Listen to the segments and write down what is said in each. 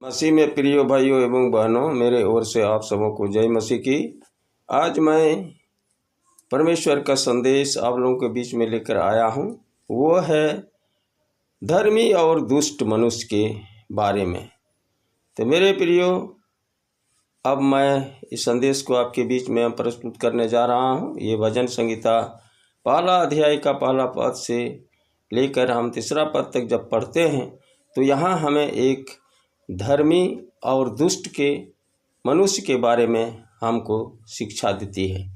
मसीह में प्रिय भाइयों एवं बहनों, मेरे ओर से आप सबों को जय मसीह की। आज मैं परमेश्वर का संदेश आप लोगों के बीच में लेकर आया हूँ। वो है धर्मी और दुष्ट मनुष्य के बारे में। तो मेरे प्रियो, अब मैं इस संदेश को आपके बीच में प्रस्तुत करने जा रहा हूँ। ये भजन संहिता पहला अध्याय का पहला पद से लेकर हम तीसरा पद तक जब पढ़ते हैं तो यहाँ हमें एक धर्मी और दुष्ट के मनुष्य के बारे में हमको शिक्षा देती है।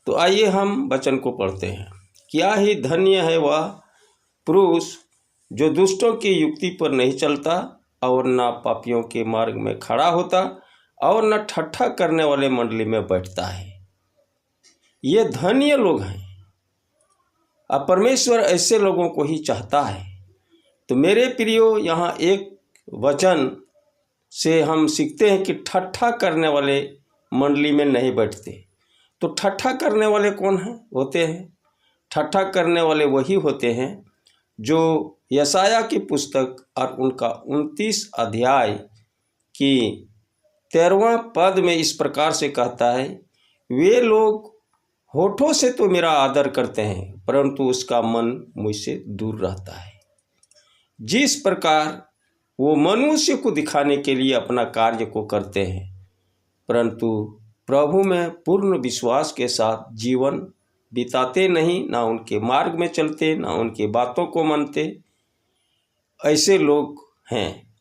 तो आइए हम वचन को पढ़ते हैं। क्या ही धन्य है वह पुरुष जो दुष्टों की युक्ति पर नहीं चलता और न पापियों के मार्ग में खड़ा होता और न ठट्ठा करने वाले मंडली में बैठता है। ये धन्य लोग हैं। अब परमेश्वर ऐसे लोगों को ही चाहता है। तो मेरे प्रियो, यहाँ एक वचन से हम सीखते हैं कि ठट्ठा करने वाले मंडली में नहीं बैठते। तो ठट्ठा करने वाले कौन हैं होते हैं? ठट्ठा करने वाले वही होते हैं जो यशायाह की पुस्तक और उनका 29 अध्याय की 13वां पद में इस प्रकार से कहता है, वे लोग होठों से तो मेरा आदर करते हैं परंतु उसका मन मुझसे दूर रहता है। जिस प्रकार वो मनुष्य को दिखाने के लिए अपना कार्य को करते हैं परंतु प्रभु में पूर्ण विश्वास के साथ जीवन बिताते नहीं, ना उनके मार्ग में चलते, ना उनकी बातों को मानते, ऐसे लोग हैं।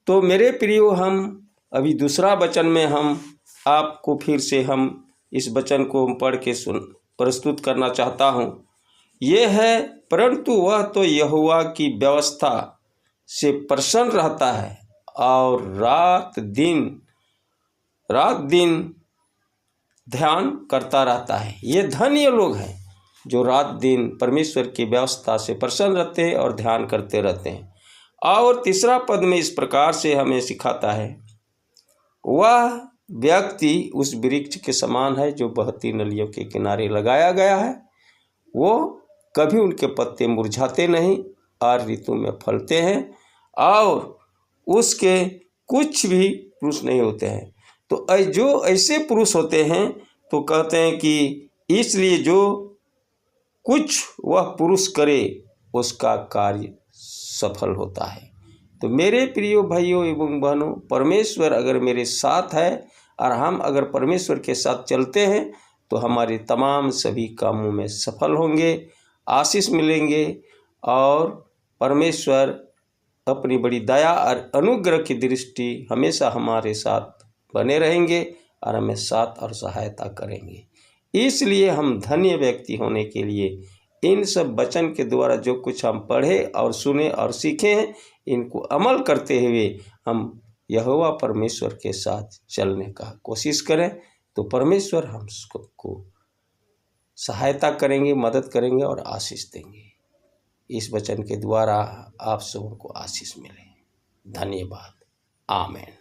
तो मेरे प्रियो, हम अभी दूसरा वचन में हम आपको फिर से हम इस वचन को पढ़ के प्रस्तुत करना चाहता हूँ। ये है, परंतु वह तो यहोवा की व्यवस्था से प्रसन्न रहता है और रात दिन ध्यान करता रहता है। ये धन्य लोग हैं जो रात दिन परमेश्वर की व्यवस्था से प्रसन्न रहते हैं और ध्यान करते रहते हैं। और तीसरा पद में इस प्रकार से हमें सिखाता है, वह व्यक्ति उस वृक्ष के समान है जो बहती नलियों के किनारे लगाया गया है। वो कभी उनके पत्ते मुरझाते नहीं और ऋतु में फलते हैं और उसके कुछ भी पुरुष नहीं होते हैं। तो जो ऐसे पुरुष होते हैं तो कहते हैं कि इसलिए जो कुछ वह पुरुष करे उसका कार्य सफल होता है। तो मेरे प्रिय भाइयों एवं बहनों, परमेश्वर अगर मेरे साथ है और हम अगर परमेश्वर के साथ चलते हैं तो हमारे तमाम सभी कामों में सफल होंगे, आशीष मिलेंगे और परमेश्वर अपनी बड़ी दया और अनुग्रह की दृष्टि हमेशा हमारे साथ बने रहेंगे और हमें साथ और सहायता करेंगे। इसलिए हम धन्य व्यक्ति होने के लिए इन सब वचन के द्वारा जो कुछ हम पढ़े और सुने और सीखे हैं, इनको अमल करते हुए हम यहोवा परमेश्वर के साथ चलने का कोशिश करें तो परमेश्वर हमको सहायता करेंगे, मदद करेंगे और आशीष देंगे। इस वचन के द्वारा आप सबों को आशीष मिले। धन्यवाद। आमीन।